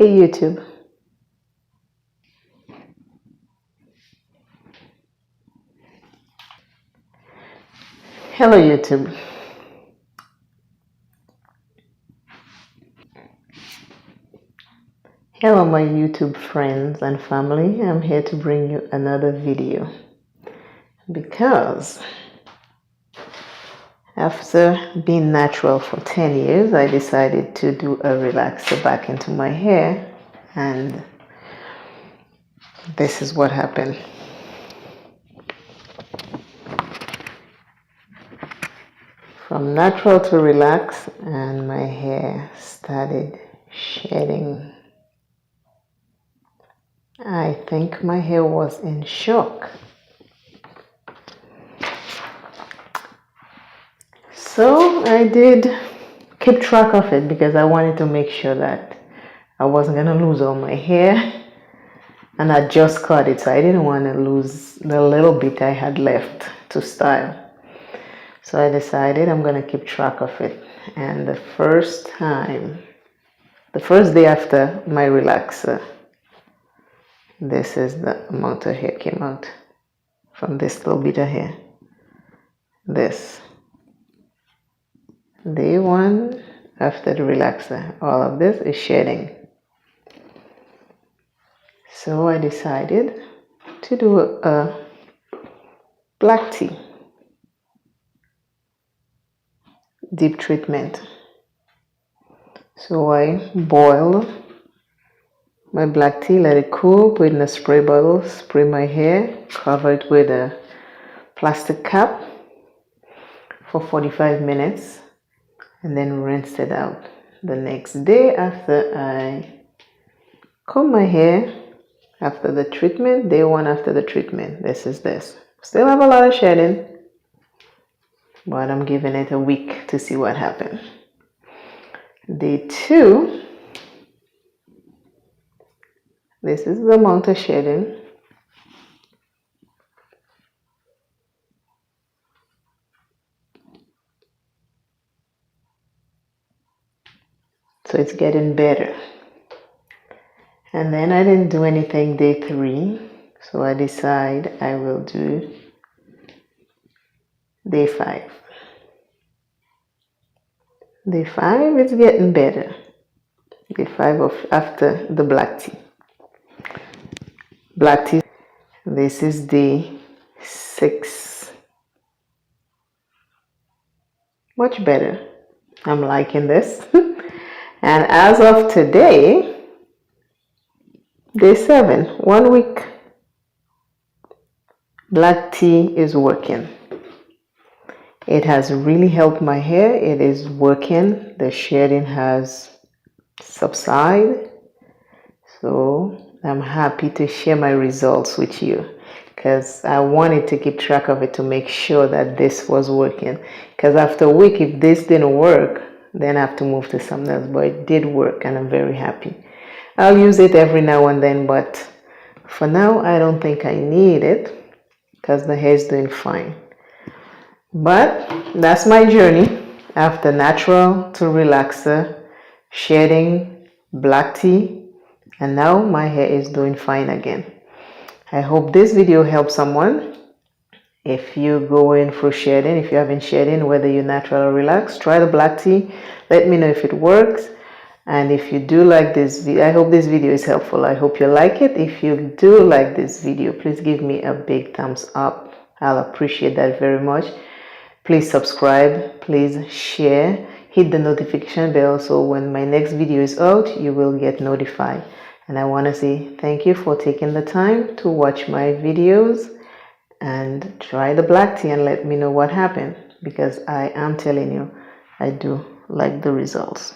Hey YouTube. Hello YouTube. Hello my YouTube friends and family. I'm here to bring you another video because after being natural for 10 years, I decided to do a relaxer back into my hair, and this is what happened. From natural to relax, and my hair started shedding. I think my hair was in shock. So I did keep track of it because I wanted to make sure that I wasn't going to lose all my hair, and I just cut it, so I didn't want to lose the little bit I had left to style. So I decided I'm going to keep track of it. And the first day after my relaxer, this is the amount of hair came out from this little bit of hair. This. Day one after the relaxer, all of this is shedding. So I decided to do a black tea deep treatment. So I boiled my black tea, let it cool, put it in a spray bottle, spray my hair, cover it with a plastic cap for 45 minutes, and then rinse it out. The next day after I comb my hair, after the treatment, day one after the treatment, this is this. Still have a lot of shedding, but I'm giving it a week to see what happened. Day two, this is the amount of shedding. So it's getting better. And then I didn't do anything day three, so I decide I will do day five. Day five, it's getting better. Day five of after the black tea. Black tea, this is day 6. Much better. I'm liking this. And as of today, day 7, 1 week, black tea is working. It has really helped my hair. It is working. The shedding has subsided. So I'm happy to share my results with you because I wanted to keep track of it to make sure that this was working. Because after a week, if this didn't work, then I have to move to something else. But it did work, and I'm very happy. I'll use it every now and then, but for now, I don't think I need it because the hair is doing fine. But that's my journey after natural to relaxer, shedding, black tea, and now my hair is doing fine again. I hope this video helps someone. If you go in for shedding, if you haven't shedding, whether you're natural or relaxed, try the black tea. Let me know if it works. And if you do like this video, I hope this video is helpful. I hope you like it. If you do like this video, please give me a big thumbs up. I'll appreciate that very much. Please subscribe, please share, hit the notification bell so when my next video is out, you will get notified. And I want to say thank you for taking the time to watch my videos, and try the black tea and let me know what happened, because I am telling you, I do like the results.